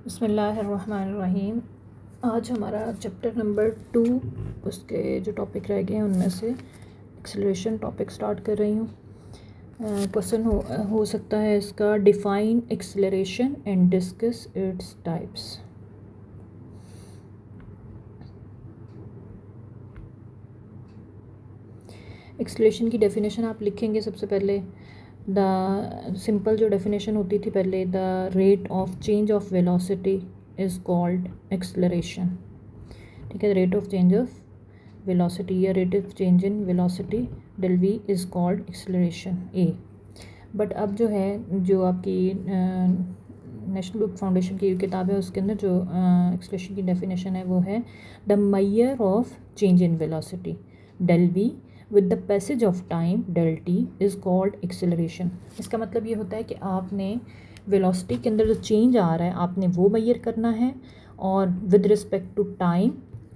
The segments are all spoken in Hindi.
बिस्मिल्लाहिर्रहमानिर्रहीम। आज हमारा चैप्टर नंबर 2 उसके जो टॉपिक रह गए हैं उनमें से एक्सेलरेशन टॉपिक स्टार्ट कर रही हूँ। क्वेश्चन हो सकता है इसका, define acceleration and discuss its types. Acceleration की डेफिनेशन आप लिखेंगे सबसे पहले। द सिंपल जो डेफिनेशन होती थी पहले, the rate of change of velocity is called acceleration. ठीक है, rate of change of velocity या rate of change in velocity del we is called acceleration a. But अब जो है, जो आपकी नेशनल बुक फाउंडेशन की किताब है उसके अंदर जो एक्सेलरेशन की डेफिनेशन है वो है the measure of change in velocity del V with the passage of time del T is called acceleration. इसका मतलब ये होता है कि आपने वेलोसिटी के अंदर जो चेंज आ रहा है आपने वो मेजर करना है, और विद रिस्पेक्ट टू टाइम,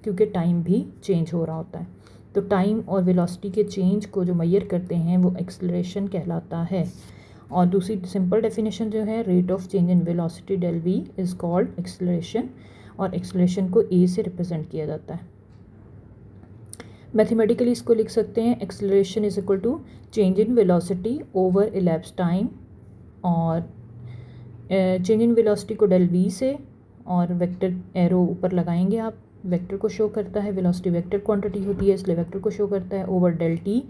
क्योंकि टाइम भी चेंज हो रहा होता है, तो टाइम और वेलोसिटी के चेंज को जो मेजर करते हैं वो एक्सेलरेशन कहलाता है। और दूसरी सिंपल डेफिनेशन जो है, rate of change in velocity del we is called acceleration, और एक्सेलरेशन को ए से रिप्रेजेंट किया जाता है। मैथमेटिकली इसको लिख सकते हैं, acceleration is equal to change in velocity over elapsed time, और चेंज इन वेलोसिटी को डेल वी से, और वेक्टर एरो ऊपर लगाएंगे आप, वेक्टर को शो करता है, वेलोसिटी वेक्टर क्वांटिटी होती है इसलिए वेक्टर को शो करता है, ओवर डेल टी।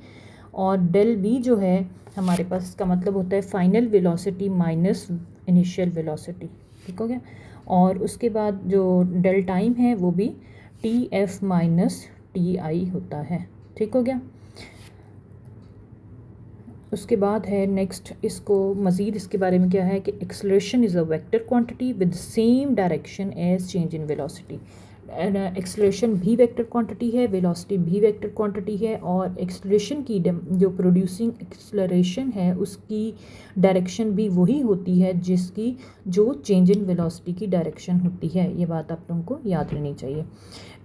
और डेल वी जो है हमारे पास, इसका मतलब होता है final velocity minus initial velocity. ठीक हो गया। और उसके बाद जो डेल टाइम है वो भी T F minus T I होता है। ठीक हो गया। उसके बाद है नेक्स्ट, इसको मज़ीद इसके बारे में क्या है कि acceleration is a vector quantity with same direction as change in velocity. Acceleration भी वेक्टर क्वांटिटी है, वेलोसिटी भी वेक्टर क्वांटिटी है, और एक्सेलरेशन की जो प्रोड्यूसिंग एक्सेलरेशन है उसकी डायरेक्शन भी वही होती है जिसकी जो चेंज इन वेलोसिटी की डायरेक्शन होती है। ये बात आप लोगों को याद रहनी चाहिए।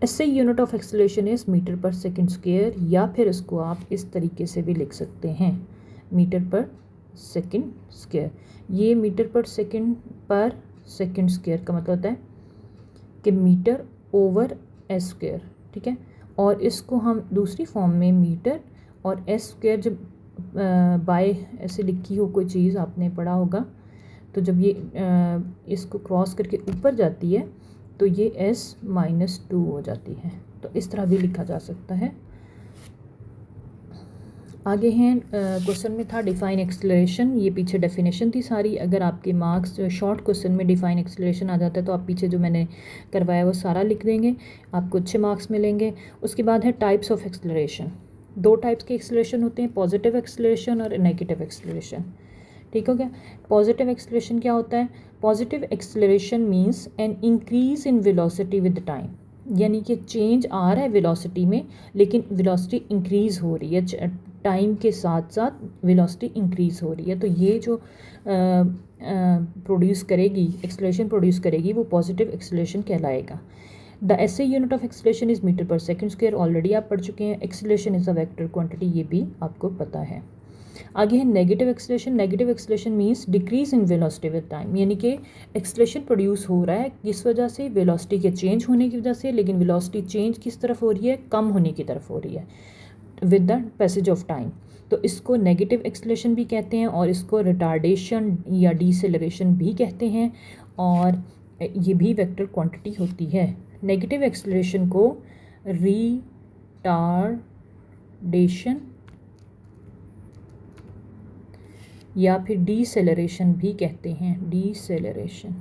ऐसे unit of acceleration is metre per second square, या फिर इसको आप इस तरीके से भी लिख सकते हैं, मीटर पर सेकेंड स्क्वायर। ये मीटर पर सेकेंड स्क्वायर का मतलब होता है कि मीटर ओवर एस स्क्वायर। ठीक है। और इसको हम दूसरी फॉर्म में मीटर और एस स्क्वायर, जब बाय ऐसे लिखी हो कोई चीज़ आपने पढ़ा होगा, तो जब ये इसको क्रॉस करके ऊपर जाती है तो ये s-2 हो जाती है। तो इस तरह भी लिखा जा सकता है। आगे हैं, क्वेश्चन में था डिफाइन एक्सेलरेशन, ये पीछे डेफिनेशन थी सारी। अगर आपके मार्क्स शॉर्ट क्वेश्चन में डिफाइन एक्सेलरेशन आ जाता है तो आप पीछे जो मैंने करवाया वो सारा लिख देंगे, आपको अच्छे मार्क्स मिलेंगे। उसके बाद है टाइप्स ऑफ एक्सेलरेशन। दो टाइप्स के एक्सेलरेशन होते हैं, पॉजिटिव एक्सेलरेशन और नेगेटिव एक्सेलरेशन। ठीक हो गया। पॉजिटिव एक्सेलरेशन क्या होता है? Positive acceleration means an increase in velocity with time, यानी कि चेंज आ रहा है वेलोसिटी में लेकिन वेलोसिटी इंक्रीज़ हो रही है, टाइम के साथ साथ वेलोसिटी इंक्रीज़ हो रही है। तो ये जो प्रोड्यूस करेगी, एक्सेलरेशन प्रोड्यूस करेगी, वो पॉजिटिव एक्सेलरेशन कहलाएगा। The SI unit of acceleration is metre per second square, already आप पढ़ चुके हैं। Acceleration is a vector quantity, ये भी आपको पता है। आगे है negative acceleration. Negative acceleration means decrease in velocity with time, यानी कि एक्सेलरेशन प्रोड्यूस हो रहा है किस वजह से? वेलोसिटी के चेंज होने की वजह से, लेकिन वेलोसिटी चेंज किस तरफ हो रही है? कम होने की तरफ हो रही है with the passage of time. तो इसको नेगेटिव एक्सेलरेशन भी कहते हैं, और इसको रिटार्डेशन या डीसेलरेशन भी कहते हैं, और ये भी वेक्टर क्वांटिटी होती है। नेगेटिव एक्सेलरेशन को रिटार्डेशन या फिर डीसेलरेशन भी कहते हैं। डीसेलरेशन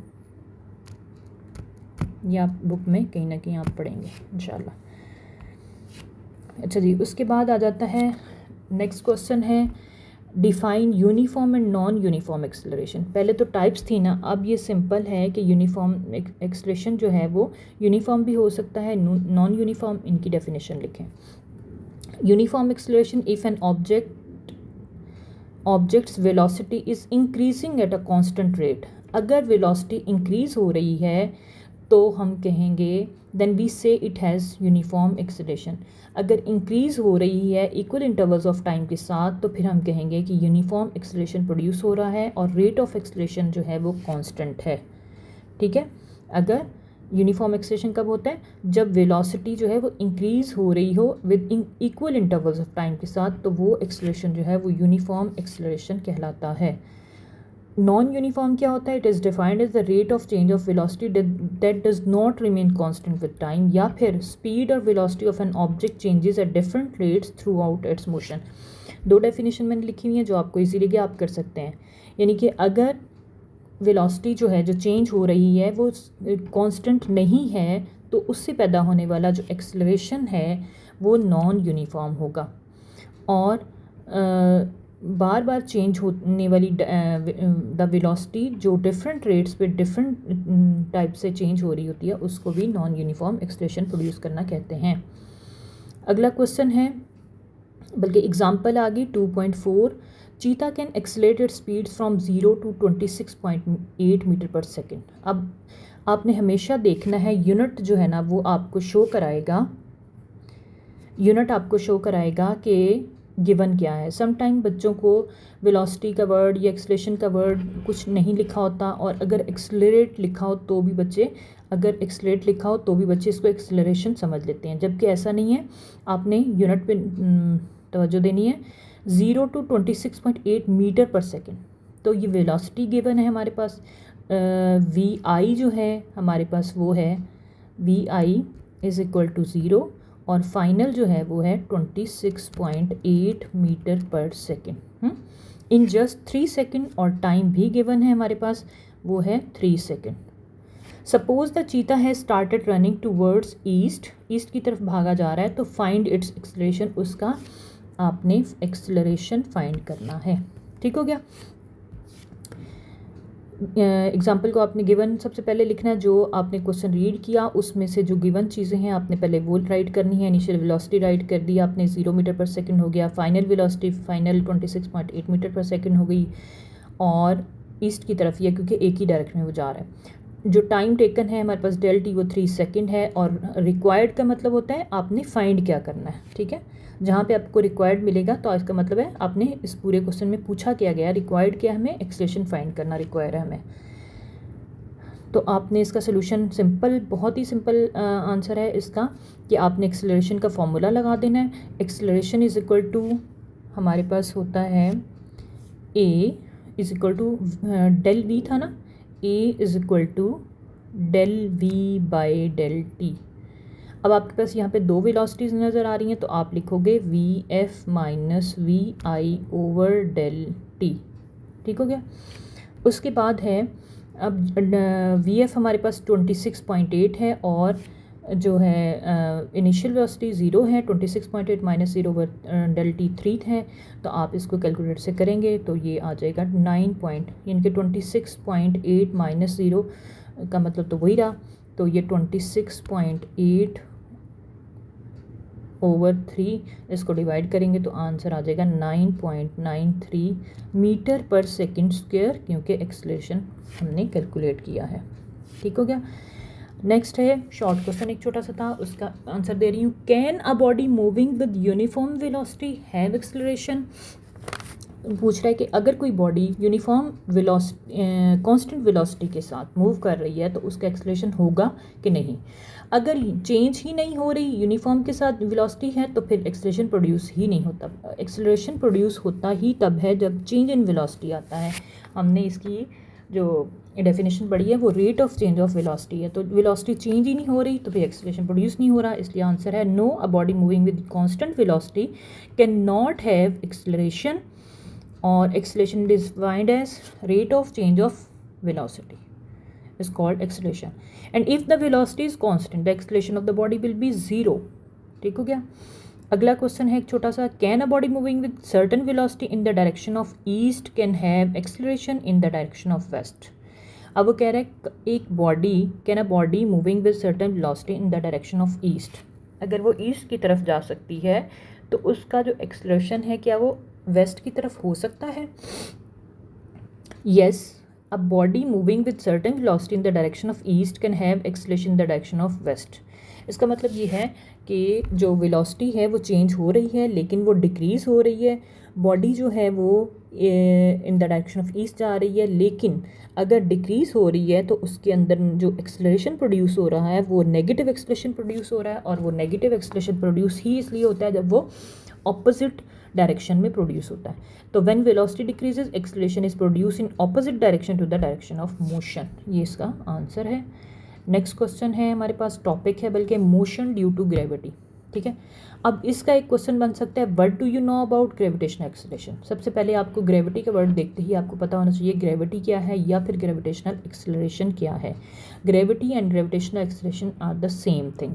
या बुक में कहीं ना कहीं आप पढ़ेंगे इंशाल्लाह। अच्छा जी, उसके बाद आ जाता है नेक्स्ट क्वेश्चन है define uniform and non uniform acceleration. पहले तो टाइप्स थी ना, अब ये सिंपल है कि यूनिफॉर्म एक्सेलरेशन जो है वो यूनिफॉर्म भी हो सकता है, नॉन यूनिफॉर्म। इनकी डेफिनेशन लिखें। Uniform acceleration if an object's velocity is increasing at a constant rate. अगर वेलोसिटी इंक्रीज़ हो रही है तो हम कहेंगे then we say it has uniform acceleration. अगर इंक्रीज़ हो रही है इक्वल इंटरवल्स ऑफ टाइम के साथ तो फिर हम कहेंगे कि यूनिफॉर्म एक्सेलरेशन प्रोड्यूस हो रहा है और रेट ऑफ एक्सेलरेशन जो है वो कांस्टेंट है। ठीक है। अगर यूनिफॉर्म एक्सेलरेशन कब होता है, जब वेलोसिटी जो है वो इंक्रीज़ हो रही हो with equal intervals of time के साथ, तो वो एक्सेलरेशन जो है वो यूनिफॉर्म एक्सेलरेशन कहलाता है। नॉन यूनिफॉर्म क्या होता है? It is defined as the rate of change of velocity that does not remain constant with time, या फिर स्पीड और velocity of an object changes at different rates throughout its motion. दो डेफिनेशन मैंने लिखी हुई है जो आपको इजीली आप कर सकते हैं। यानी कि अगर वेलोसिटी जो है, जो चेंज हो रही है, वो कांस्टेंट नहीं है, तो उससे पैदा होने वाला जो एक्सेलरेशन है वो नॉन यूनिफॉर्म होगा। और बार बार चेंज होने वाली द वेलोसिटी जो डिफरेंट रेट्स पे डिफरेंट टाइप से चेंज हो रही होती है, उसको भी नॉन यूनिफॉर्म एक्सेलरेशन प्रोड्यूस करना कहते हैं। अगला क्वेश्चन है, बल्कि एग्जाम्पल आ गई 2.4, cheetah can accelerate its speed from 0 to 26.8 metre per second. अब आपने हमेशा देखना है यूनिट जो है ना वो आपको शो कराएगा कि गिवन क्या है। सम टाइम बच्चों को वेलोसिटी का वर्ड या एक्सेलरेशन का वर्ड कुछ नहीं लिखा होता, और अगर एक्सेलरेट लिखा हो तो भी बच्चे इसको एक्सेलरेशन समझ लेते हैं, जबकि ऐसा नहीं है। आपने यूनिट पे तवज्जो देनी है। 0 to 26.8 मीटर पर सेकेंड, तो ये वेलोसिटी गिवन है हमारे पास। वी आई जो है हमारे पास वो है VI इज़ इक्वल टू 0, और फाइनल जो है वो है 26.8 metre per second in just 3 second, और टाइम भी गिवन है हमारे पास, वो है 3 सेकेंड। सपोज द चीता है स्टार्टेड रनिंग टूवर्ड्स ईस्ट की तरफ भागा जा रहा है, तो फाइंड इट्स एक्सेलरेशन, उसका आपने एक्सेलरेशन फाइंड करना है। ठीक हो गया। एग्जाम्पल को आपने गिवन सबसे पहले लिखना है, जो आपने क्वेश्चन रीड किया उसमें से जो गिवन चीज़ें हैं आपने पहले वो राइट करनी है। इनिशियल वेलोसिटी राइट कर दी आपने, 0 मीटर पर सेकंड हो गया। फाइनल वेलोसिटी 26.8 मीटर पर सेकंड हो गई, और ईस्ट की तरफ यह क्योंकि एक ही डायरेक्शन में वो जा रहा है। जो टाइम टेकन है हमारे पास डेल टी वो 3 सेकेंड है, और रिक्वायर्ड का मतलब होता है आपने फाइंड क्या करना है। ठीक है, जहाँ पे आपको रिक्वायर्ड मिलेगा तो इसका मतलब है आपने इस पूरे क्वेश्चन में पूछा क्या गया, रिक्वायर्ड क्या, हमें एक्सेलरेशन फाइंड करना रिक्वायर है हमें। तो आपने इसका सोल्यूशन सिंपल, बहुत ही सिंपल आंसर है इसका कि आपने एक्सेलरेशन का फॉर्मूला लगा देना है। एक्सेलरेशन इज इक्वल टू हमारे पास होता है A is equal to del V था ना, A is equal to del V by del T. अब आपके पास यहाँ पे दो वेलोसिटीज़ नज़र आ रही हैं, तो आप लिखोगे VF minus VI over del T. ठीक हो गया। उसके बाद है अब VF हमारे पास 26.8 है, और जो है इनिशियल वेलोसिटी 0 है, 26.8 माइनस 0 ओवर डेल टी 3 है। तो आप इसको कैलकुलेट से करेंगे तो ये आ जाएगा 9 पॉइंट, यानी कि 26.8 माइनस 0 का मतलब तो वही रहा, तो ये 26.8 ओवर 3, इसको डिवाइड करेंगे तो आंसर आ जाएगा 9.93 मीटर पर सेकंड स्क्वायर, क्योंकि एक्सेलरेशन हमने कैलकुलेट किया है। ठीक हो गया। नेक्स्ट है शॉर्ट क्वेश्चन, एक छोटा सा था, उसका आंसर दे रही हूँ। Can a body moving with uniform velocity have acceleration. पूछ रहा है कि अगर कोई बॉडी यूनिफॉर्म कांस्टेंट वेलोसिटी के साथ मूव कर रही है तो उसका एक्सेलरेशन होगा कि नहीं। अगर चेंज ही नहीं हो रही, यूनिफॉर्म के साथ वेलोसिटी है, तो फिर एक्सेलरेशन प्रोड्यूस ही नहीं होता। एक्सेलरेशन प्रोड्यूस होता ही तब है जब चेंज इन वेलोसिटी आता है। हमने इसकी जो डेफिनेशन पढ़ी है वो rate of change of velocity है, तो वेलोसिटी चेंज ही नहीं हो रही तो फिर एक्सेलरेशन प्रोड्यूस नहीं हो रहा। इसलिए आंसर है no, a body moving with constant velocity can not have acceleration, और acceleration is defined as rate of change of velocity is called acceleration, and if the velocity is constant the acceleration of the body will be 0। ठीक हो गया। अगला क्वेश्चन है एक छोटा सा, can a body moving with certain velocity in the direction of east can have acceleration in the direction of west. अब वो कह रहा है एक body, can a body moving with certain velocity in the direction of east, अगर वो ईस्ट की तरफ जा सकती है तो उसका जो एक्सेलरेशन है क्या वो वेस्ट की तरफ हो सकता है। Yes, a body moving with certain velocity in the direction of east can have acceleration in the direction of west. इसका मतलब ये है कि जो वेलोसिटी है वो चेंज हो रही है लेकिन वो डिक्रीज़ हो रही है। बॉडी जो है वो इन द डायरेक्शन ऑफ ईस्ट जा रही है, लेकिन अगर डिक्रीज़ हो रही है तो उसके अंदर जो एक्सेलरेशन प्रोड्यूस हो रहा है वो नेगेटिव एक्सेलरेशन प्रोड्यूस हो रहा है, और वो नेगेटिव एक्सेलरेशन प्रोड्यूस ही इसलिए होता है जब वो ऑपोजिट डायरेक्शन में प्रोड्यूस होता है। तो when velocity decreases acceleration is produce in opposite direction to the direction of motion. ये इसका आंसर है। नेक्स्ट क्वेश्चन है हमारे पास, टॉपिक है बल्कि मोशन ड्यू टू ग्रेविटी। ठीक है, अब इसका एक क्वेश्चन बन सकता है, what do you know about gravitational acceleration. सबसे पहले आपको ग्रेविटी का वर्ड देखते ही आपको पता होना चाहिए ग्रेविटी क्या है या फिर ग्रेविटेशनल एक्सेलरेशन क्या है। Gravity and gravitational acceleration are the same thing.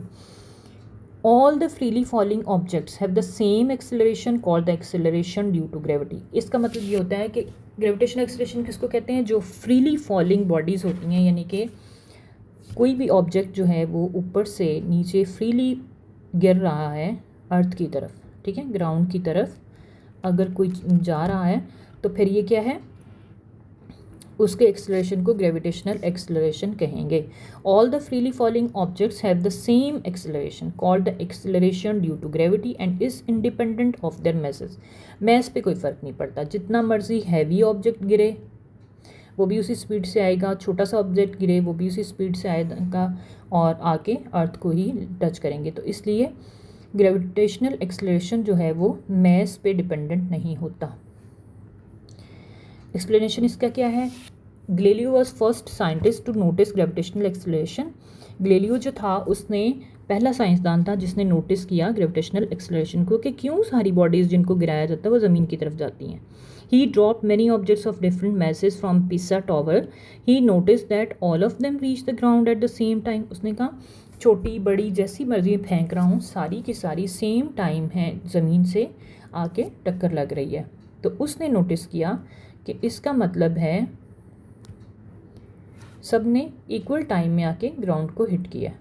All the freely falling objects have the same acceleration called the acceleration due to gravity। इसका मतलब ये होता है कि ग्रेविटेशनल एक्सेलरेशन किसको कहते हैं, जो फ्रीली फॉलिंग बॉडीज़ होती हैं, यानी कि कोई भी ऑब्जेक्ट जो है वो ऊपर से नीचे फ्रीली गिर रहा है अर्थ की तरफ, ठीक है, ग्राउंड की तरफ अगर कोई जा रहा है तो फिर ये क्या है, उसके एक्सेलरेशन को ग्रेविटेशनल एक्सेलरेशन कहेंगे। All the freely falling objects have the same acceleration called the acceleration due to gravity and is independent of their masses. Mass पे कोई फ़र्क नहीं पड़ता, जितना मर्जी हैवी ऑब्जेक्ट गिरे वो भी उसी स्पीड से आएगा, छोटा सा ऑब्जेक्ट गिरे वो भी उसी स्पीड से आएगा और आके अर्थ को ही टच करेंगे। तो इसलिए ग्रेविटेशनल एक्सेलरेशन जो है वो मैस पे डिपेंडेंट नहीं होता। एक्सप्लेनेशन इसका क्या है, Galileo was first scientist to notice gravitational acceleration. Galileo जो था उसने पहला साइंसदान था जिसने नोटिस किया ग्रेविटेशनल एक्सेलरेशन को कि क्यों सारी बॉडीज़ जिनको गिराया जाता है वो ज़मीन की तरफ जाती हैं। He drop many objects of different message from Pisa tower. He notice that all of them reach the ground at the same time. उसने कहा छोटी बड़ी जैसी मर्जी फेंक रहा हूँ, सारी की सारी सेम टाइम है ज़मीन से आके टक्कर लग रही है। तो उसने नोटिस किया कि इसका मतलब है सब ने इक्वल टाइम में आके ग्राउंड को हिट किया।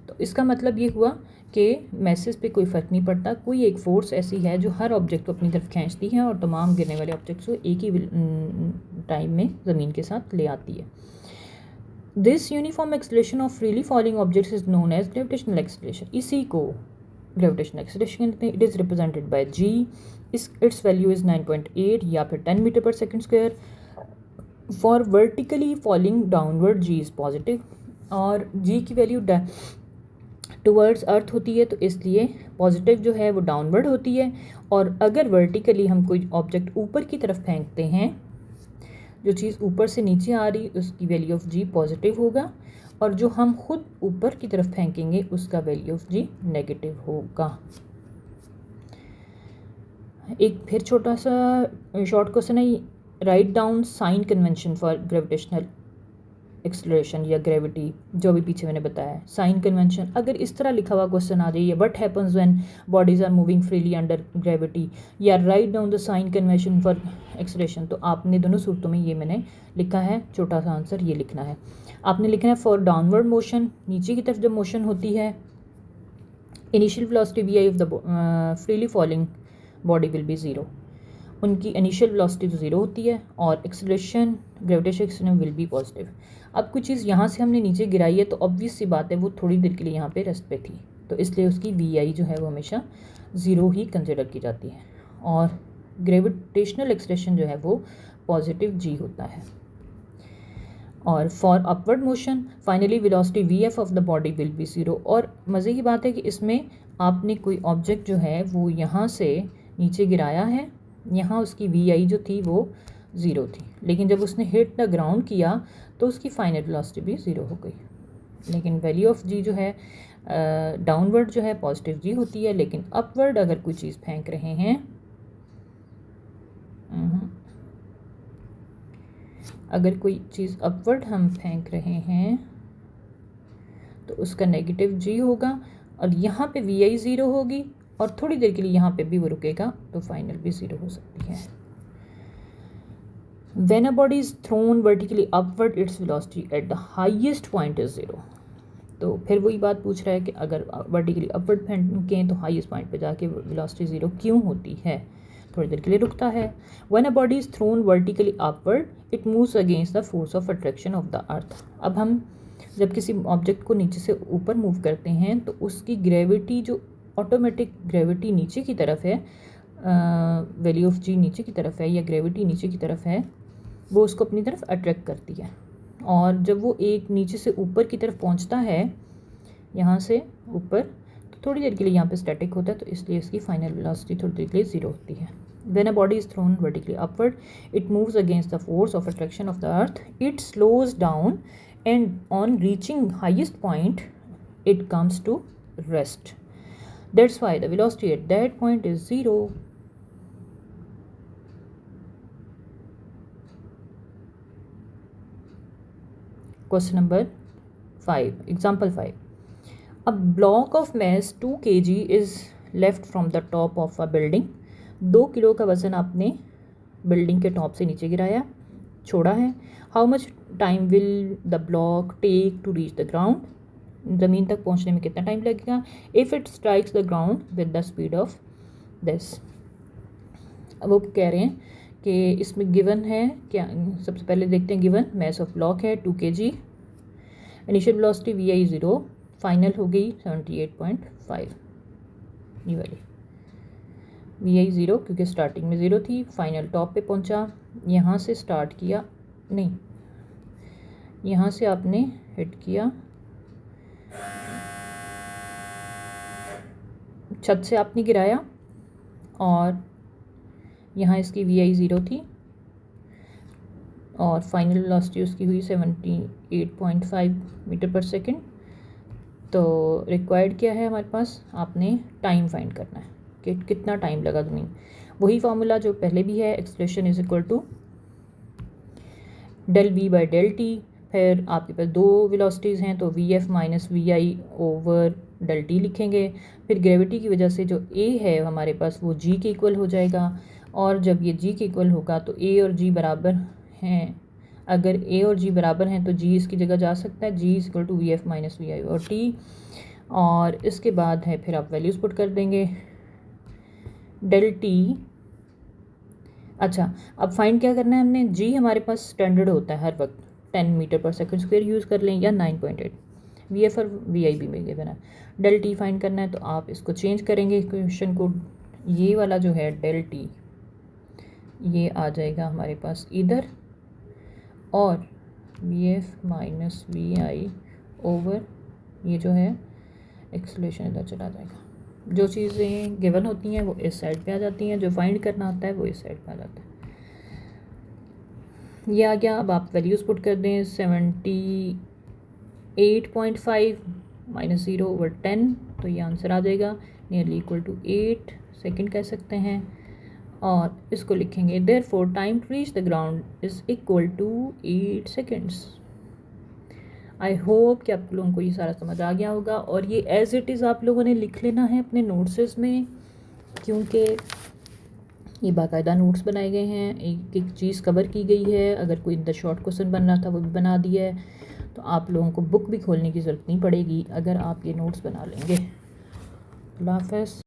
तो इसका मतलब ये हुआ कि मैसेज पे कोई फ़र्क नहीं पड़ता, कोई एक फोर्स ऐसी है जो हर ऑब्जेक्ट को अपनी तरफ खींचती है और तमाम गिरने वाले ऑब्जेक्ट्स को एक ही टाइम में ज़मीन के साथ ले आती है। This uniform acceleration of freely falling objects is known as gravitational acceleration. इसी को ग्रेविटेशनल एक्सेलरेशन कहते हैं। It is represented by G. Its value is 9.8 या फिर 10 metre per second square. For vertically falling downward G is positive, और जी की वैल्यू टुवर्ड्स अर्थ होती है तो इसलिए पॉजिटिव जो है वो डाउनवर्ड होती है। और अगर वर्टिकली हम कोई ऑब्जेक्ट ऊपर की तरफ फेंकते हैं, जो चीज़ ऊपर से नीचे आ रही उसकी वैल्यू ऑफ जी पॉजिटिव होगा, और जो हम खुद ऊपर की तरफ फेंकेंगे उसका वैल्यू ऑफ जी नेगेटिव होगा। एक फिर छोटा सा शॉर्ट क्वेश्चन है, write down sign convention for gravitational acceleration या ग्रेविटी, जो अभी पीछे मैंने बताया साइन कन्वेंशन। अगर इस तरह लिखा हुआ क्वेश्चन आ जाइए, what happens when bodies are moving freely under gravity, या write down the sign convention for acceleration, तो आपने दोनों सूरतों में ये मैंने लिखा है, छोटा सा आंसर ये लिखना है। आपने लिखना है फॉर डाउनवर्ड मोशन, नीचे की तरफ जब मोशन होती है, initial velocity V I of the freely falling body will be zero. उनकी इनिशियल वेलोसिटी तो ज़ीरो होती है और acceleration gravitational acceleration will be positive. अब कुछ चीज़ यहाँ से हमने नीचे गिराई है तो ऑब्वियस सी बात है वो थोड़ी देर के लिए यहाँ पे रेस्ट पे थी, तो इसलिए उसकी वी आई जो है वो हमेशा ज़ीरो ही कंसिडर की जाती है, और ग्रेविटेशनल एक्सेलरेशन जो है वो पॉजिटिव जी होता है। और for upward motion finally velocity V F of the body will be zero. और मज़े की बात है कि इसमें आपने कोई ऑब्जेक्ट जो है वो यहाँ से नीचे गिराया है, यहाँ उसकी वी आई जो थी वो ज़ीरो थी, लेकिन जब उसने हिट द ग्राउंड किया तो उसकी फाइनल वेलोसिटी भी ज़ीरो हो गई। लेकिन वैल्यू ऑफ जी जो है डाउनवर्ड जो है पॉजिटिव जी होती है, लेकिन अपवर्ड अगर कोई चीज़ फेंक रहे हैं, अगर कोई चीज़ अपवर्ड हम फेंक रहे हैं तो उसका नेगेटिव जी होगा, और यहाँ पे वी आई ज़ीरो होगी और थोड़ी देर के लिए यहाँ पे भी वो रुकेगा तो फाइनल भी ज़ीरो हो सकती है। When a body is thrown vertically upward, its velocity at the highest point is zero। तो फिर वही बात पूछ रहा है कि अगर वर्टिकली अपवर्ड फेंकें तो हाईएस्ट पॉइंट पे जाके वेलोसिटी ज़ीरो क्यों होती है। थोड़ी देर के लिए रुकता है। When a body is thrown vertically upward it moves against the force of attraction of the earth. अब हम जब किसी ऑब्जेक्ट को नीचे से ऊपर मूव करते हैं तो उसकी ग्रेविटी, जो ऑटोमेटिक ग्रेविटी नीचे की तरफ है, वैल्यू ऑफ जी नीचे की तरफ है या ग्रेविटी नीचे की तरफ है, वो उसको अपनी तरफ अट्रैक्ट करती है। और जब वो एक नीचे से ऊपर की तरफ पहुंचता है, यहाँ से ऊपर, तो थोड़ी देर के लिए यहाँ पे स्टैटिक होता है, तो इसलिए इसकी फाइनल वेलोसिटी थोड़ी देर के लिए ज़ीरो होती है। When a body is thrown vertically upward, it moves against the force of attraction of the earth. It slows down and on reaching highest point, it comes to rest. That's why the velocity at that point is zero. Question number 5. Example 5. A block of mass 2 kg is left from the top of a building. 2 kilo का वज़न आपने बिल्डिंग के टॉप से नीचे गिराया, छोड़ा है। How much time will the block take to reach the ground. ज़मीन तक पहुंचने में कितना टाइम लगेगा। If it strikes the ground with the speed of this. अब वो कह रहे हैं कि इसमें गिवन है क्या। सबसे पहले देखते हैं गिवन मैस ऑफ ब्लॉक है 2 kg, initial velocity vi 0, final हो गई 78.5। ये वाली vi 0 क्योंकि स्टार्टिंग में 0 थी, फाइनल टॉप पे पहुंचा। यहाँ से स्टार्ट किया, नहीं, यहाँ से आपने हिट किया, छत से आपने गिराया और यहाँ इसकी vi 0 थी और फाइनल वेलोसिटी उसकी हुई 78.5 मीटर पर सेकेंड। तो रिक्वायर्ड क्या है हमारे पास, आपने टाइम फाइंड करना है कि कितना टाइम लगा ज़मीन। वही फार्मूला जो पहले भी है, expression is equal to del V by del T. फिर आपके पास दो वेलोसिटीज़ हैं तो V F minus we I over del T लिखेंगे। फिर ग्रेविटी की वजह से जो ए है हमारे पास वो जी के इक्वल हो जाएगा, और जब ये जी के इक्वल होगा तो ए और जी बराबर हैं। अगर ए और जी बराबर हैं तो जी इसकी जगह जा सकता है, g is equal to v F minus we i और टी। और इसके बाद है फिर आप वैल्यूज़ पुट कर देंगे, डेल टी। अच्छा, अब फाइंड क्या करना है हमने, जी हमारे पास स्टैंडर्ड होता है हर वक्त 10 मीटर पर सेकंड स्क्वायर यूज़ कर लें या 9.8। वी एफ और वी आई भी मिल गए बना। डेल टी फाइंड करना है तो आप इसको चेंज करेंगे क्वेश्चन को, ये वाला जो है डेल टी ये आ जाएगा हमारे पास इधर, और V F minus we I over ये जो है एक्सेलरेशन इधर चला जाएगा। जो चीज़ें गिवन होती हैं वो इस साइड पे आ जाती हैं, जो फाइंड करना होता है वो इस साइड पे आ जाता है। ये आ गया। अब आप वैल्यूज़ पुट कर दें, 78.5 माइनस 0 ओवर 10, तो ये आंसर आ जाएगा नियरली इक्वल टू 8 सेकेंड कह सकते हैं। और इसको लिखेंगे therefore time to reach the ground is equal to 8 seconds. I hope कि आप लोगों को ये सारा समझ आ गया होगा, और ये एज़ इट इज़ आप लोगों ने लिख लेना है अपने नोट्स में, क्योंकि ये बाकायदा नोट्स बनाए गए हैं, एक एक चीज़ कवर की गई है। अगर कोई द शॉर्ट क्वेश्चन बन रहा था वो भी बना दिया है, तो आप लोगों को बुक भी खोलने की ज़रूरत नहीं पड़ेगी अगर आप ये नोट्स बना लेंगे। अल्लाह हाफ़िज़।